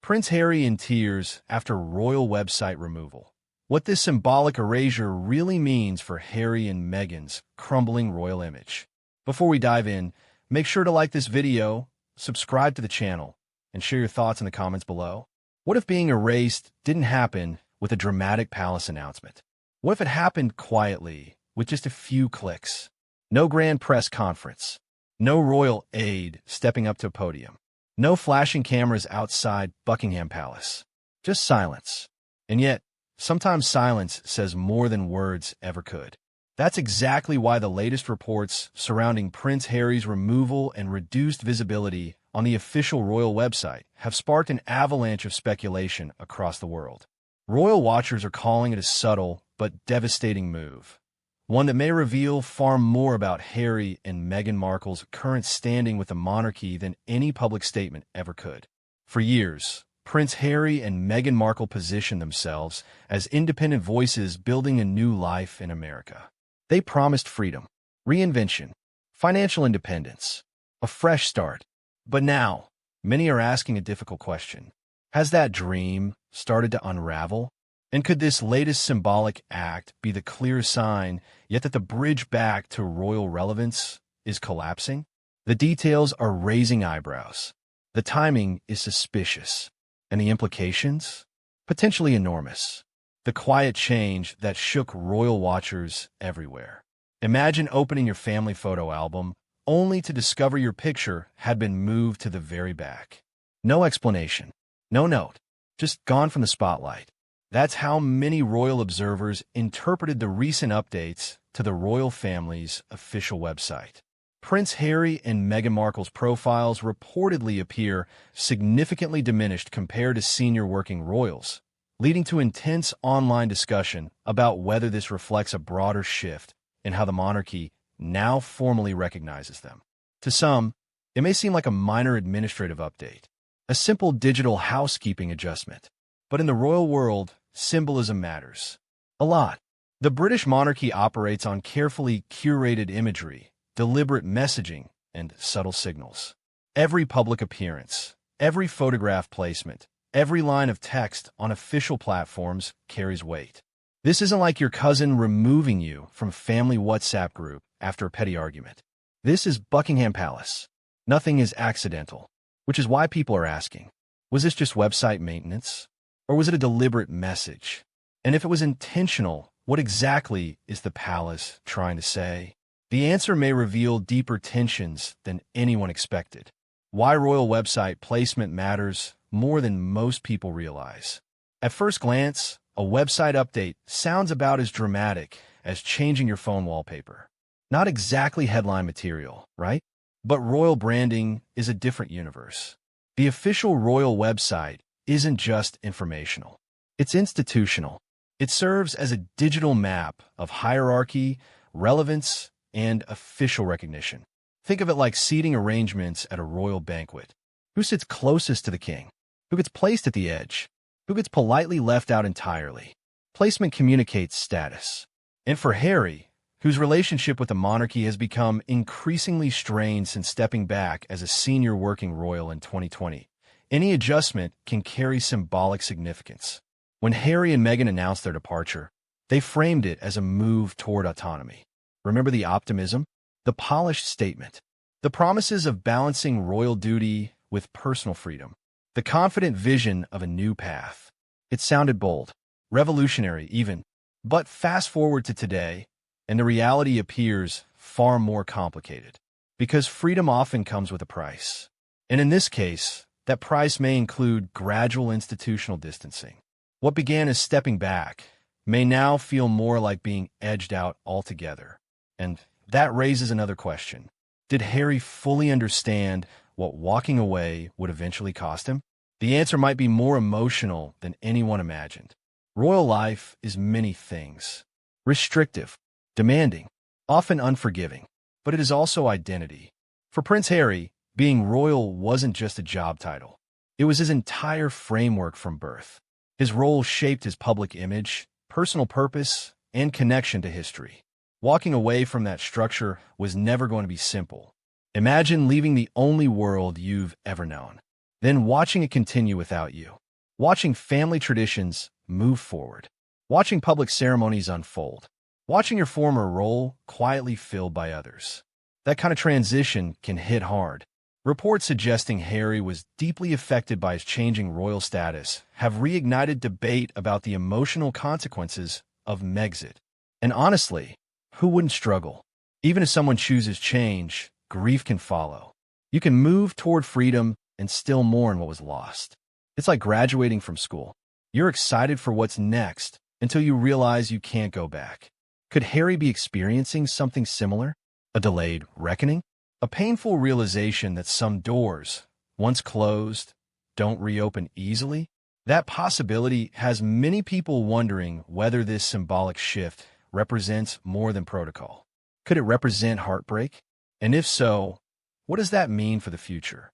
Prince Harry in tears after royal website removal. What this symbolic erasure really means for Harry and Meghan's crumbling royal image. Before we dive in, make sure to like this video, subscribe to the channel, and share your thoughts in the comments below. What if being erased didn't happen with a dramatic palace announcement? What if it happened quietly, with just a few clicks? No grand press conference. No royal aide stepping up to a podium. No flashing cameras outside Buckingham Palace. Just silence. And yet, sometimes silence says more than words ever could. That's exactly why the latest reports surrounding Prince Harry's removal and reduced visibility on the official royal website have sparked an avalanche of speculation across the world. Royal watchers are calling it a subtle but devastating move, one that may reveal far more about Harry and Meghan Markle's current standing with the monarchy than any public statement ever could. For years, Prince Harry and Meghan Markle positioned themselves as independent voices building a new life in America. They promised freedom, reinvention, financial independence, a fresh start. But now, many are asking a difficult question. Has that dream started to unravel? And could this latest symbolic act be the clear sign, yet that the bridge back to royal relevance is collapsing? The details are raising eyebrows. The timing is suspicious. And the implications? Potentially enormous. The quiet change that shook royal watchers everywhere. Imagine opening your family photo album only to discover your picture had been moved to the very back. No explanation. No note. Just gone from the spotlight. That's how many royal observers interpreted the recent updates to the royal family's official website. Prince Harry and Meghan Markle's profiles reportedly appear significantly diminished compared to senior working royals, leading to intense online discussion about whether this reflects a broader shift in how the monarchy now formally recognizes them. To some, it may seem like a minor administrative update, a simple digital housekeeping adjustment. But in the royal world, symbolism matters a lot. The British monarchy operates on carefully curated imagery, deliberate messaging, and subtle signals. Every public appearance, every photograph placement, every line of text on official platforms carries weight. This isn't like your cousin removing you from a family WhatsApp group after a petty argument. This is Buckingham Palace. Nothing is accidental, which is why people are asking, was this just website maintenance? Or was it a deliberate message? And if it was intentional, what exactly is the palace trying to say? The answer may reveal deeper tensions than anyone expected. Why royal website placement matters more than most people realize. At first glance, a website update sounds about as dramatic as changing your phone wallpaper. Not exactly headline material, right? But royal branding is a different universe. The official royal website isn't just informational. It's institutional. It serves as a digital map of hierarchy, relevance, and official recognition. Think of it like seating arrangements at a royal banquet. Who sits closest to the king? Who gets placed at the edge? Who gets politely left out entirely? Placement communicates status. And for Harry, whose relationship with the monarchy has become increasingly strained since stepping back as a senior working royal in 2020, any adjustment can carry symbolic significance. When Harry and Meghan announced their departure, they framed it as a move toward autonomy. Remember the optimism? The polished statement. The promises of balancing royal duty with personal freedom. The confident vision of a new path. It sounded bold, revolutionary even. But fast forward to today, and the reality appears far more complicated. Because freedom often comes with a price. And in this case, that price may include gradual institutional distancing. What began as stepping back may now feel more like being edged out altogether. And that raises another question. Did Harry fully understand what walking away would eventually cost him? The answer might be more emotional than anyone imagined. Royal life is many things. Restrictive, demanding, often unforgiving. But it is also identity. For Prince Harry, being royal wasn't just a job title. It was his entire framework from birth. His role shaped his public image, personal purpose, and connection to history. Walking away from that structure was never going to be simple. Imagine leaving the only world you've ever known. then watching it continue without you, watching family traditions move forward, watching public ceremonies unfold, watching your former role quietly filled by others. That kind of transition can hit hard. Reports suggesting Harry was deeply affected by his changing royal status have reignited debate about the emotional consequences of Megxit. And honestly, who wouldn't struggle? Even if someone chooses change, grief can follow. You can move toward freedom and still mourn what was lost. It's like graduating from school. You're excited for what's next until you realize you can't go back. Could Harry be experiencing something similar? A delayed reckoning? A painful realization that some doors, once closed, don't reopen easily? That possibility has many people wondering whether this symbolic shift represents more than protocol. Could it represent heartbreak? And if so, what does that mean for the future?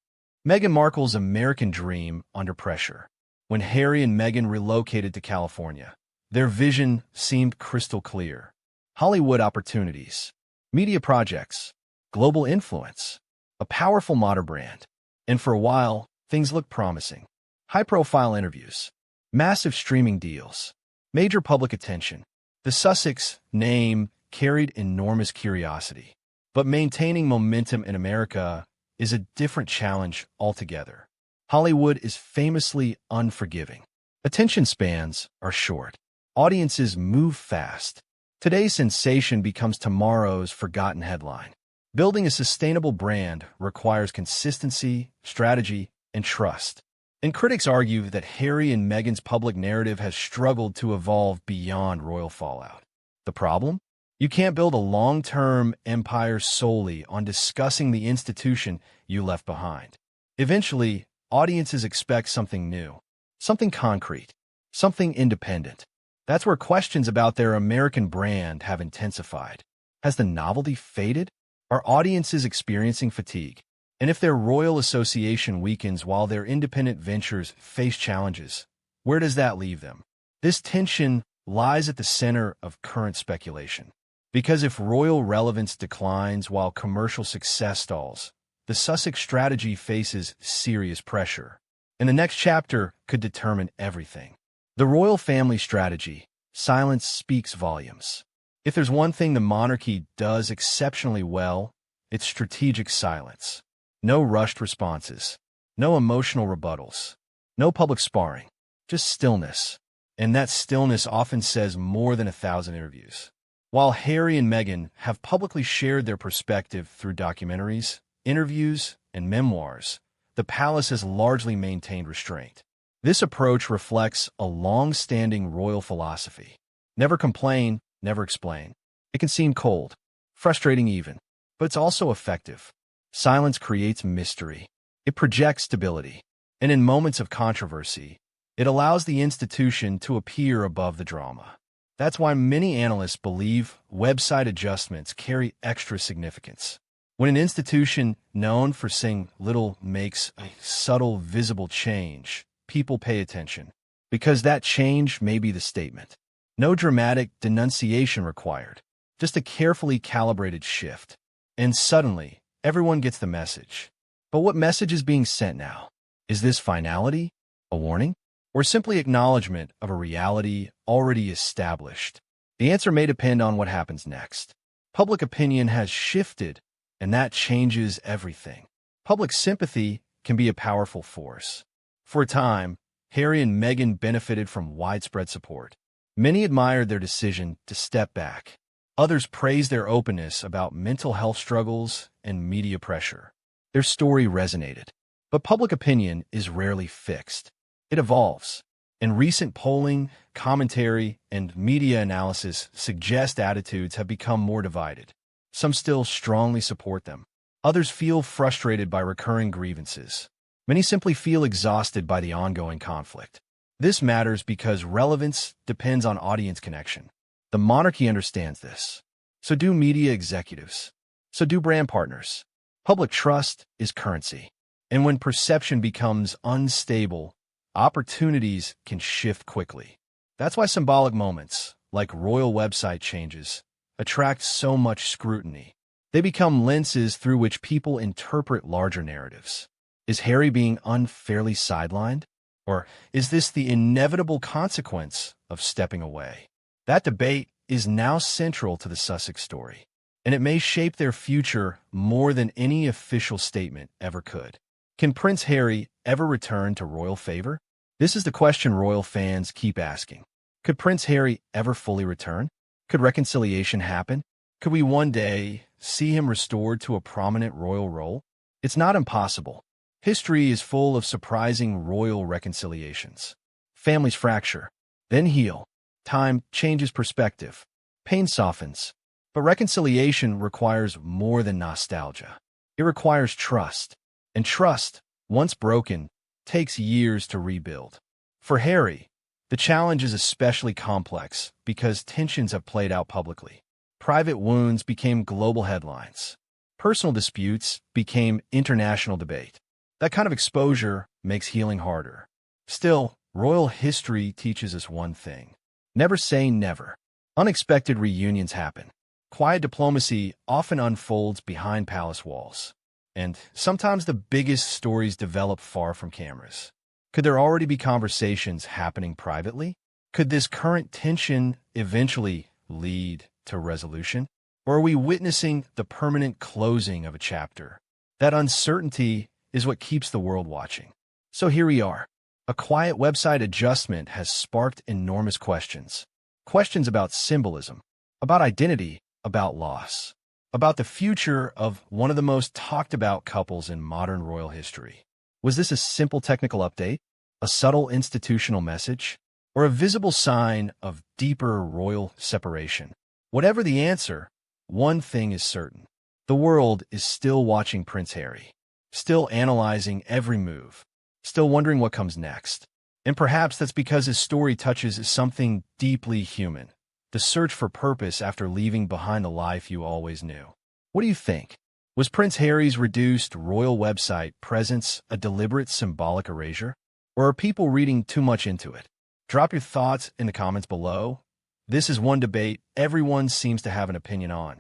Meghan Markle's American dream under pressure. When Harry and Meghan relocated to California, their vision seemed crystal clear. Hollywood opportunities, media projects, global influence, a powerful modern brand. And for a while, things looked promising. High-profile interviews, massive streaming deals, major public attention. The Sussex name carried enormous curiosity. But maintaining momentum in America is a different challenge altogether. Hollywood is famously unforgiving. Attention spans are short. Audiences move fast. Today's sensation becomes tomorrow's forgotten headline. Building a sustainable brand requires consistency, strategy, and trust. And critics argue that Harry and Meghan's public narrative has struggled to evolve beyond royal fallout. The problem? You can't build a long-term empire solely on discussing the institution you left behind. Eventually, audiences expect something new, something concrete, something independent. That's where questions about their American brand have intensified. Has the novelty faded? Are audiences experiencing fatigue? And if their royal association weakens while their independent ventures face challenges, where does that leave them? This tension lies at the center of current speculation. Because if royal relevance declines while commercial success stalls, the Sussex strategy faces serious pressure. And the next chapter could determine everything. The royal family strategy, silence speaks volumes. If there's one thing the monarchy does exceptionally well, it's strategic silence. No rushed responses, no emotional rebuttals, no public sparring, just stillness. And that stillness often says more than 1,000 interviews. While Harry and Meghan have publicly shared their perspective through documentaries, interviews, and memoirs, the palace has largely maintained restraint. This approach reflects a long-standing royal philosophy. Never complain, never explain. It can seem cold, frustrating even, but it's also effective. Silence creates mystery. It projects stability. And in moments of controversy, it allows the institution to appear above the drama. That's why many analysts believe website adjustments carry extra significance. When an institution known for saying little makes a subtle, visible change, people pay attention, because that change may be the statement. No dramatic denunciation required, just a carefully calibrated shift. And suddenly, everyone gets the message. But what message is being sent now? Is this finality, a warning, or simply acknowledgement of a reality already established? The answer may depend on what happens next. Public opinion has shifted, and that changes everything. Public sympathy can be a powerful force. For a time, Harry and Meghan benefited from widespread support. Many admired their decision to step back. Others praised their openness about mental health struggles and media pressure. Their story resonated. But public opinion is rarely fixed. It evolves. And recent polling, commentary, and media analysis suggest attitudes have become more divided. Some still strongly support them. Others feel frustrated by recurring grievances. Many simply feel exhausted by the ongoing conflict. This matters because relevance depends on audience connection. The monarchy understands this. So do media executives. So do brand partners. Public trust is currency. And when perception becomes unstable, opportunities can shift quickly. That's why symbolic moments, like royal website changes, attract so much scrutiny. They become lenses through which people interpret larger narratives. Is Harry being unfairly sidelined? Or is this the inevitable consequence of stepping away? That debate is now central to the Sussex story, and it may shape their future more than any official statement ever could. Can Prince Harry ever return to royal favor? This is the question royal fans keep asking. Could Prince Harry ever fully return? Could reconciliation happen? Could we one day see him restored to a prominent royal role? It's not impossible. History is full of surprising royal reconciliations. Families fracture, then heal. Time changes perspective. Pain softens. But reconciliation requires more than nostalgia. It requires trust. And trust, once broken, takes years to rebuild. For Harry, the challenge is especially complex because tensions have played out publicly. Private wounds became global headlines. Personal disputes became international debate. That kind of exposure makes healing harder. Still, royal history teaches us one thing. Never say never. Unexpected reunions happen. Quiet diplomacy often unfolds behind palace walls. And sometimes the biggest stories develop far from cameras. Could there already be conversations happening privately? Could this current tension eventually lead to resolution? Or are we witnessing the permanent closing of a chapter? That uncertainty is what keeps the world watching. So here we are. A quiet website adjustment has sparked enormous questions. Questions about symbolism, about identity, about loss, about the future of one of the most talked about couples in modern royal history. Was this a simple technical update, a subtle institutional message, or a visible sign of deeper royal separation? Whatever the answer, one thing is certain. The world is still watching Prince Harry, still analyzing every move, still wondering what comes next. And perhaps that's because his story touches something deeply human, the search for purpose after leaving behind the life you always knew. What do you think? Was Prince Harry's reduced royal website presence a deliberate symbolic erasure? Or are people reading too much into it? Drop your thoughts in the comments below. This is one debate everyone seems to have an opinion on.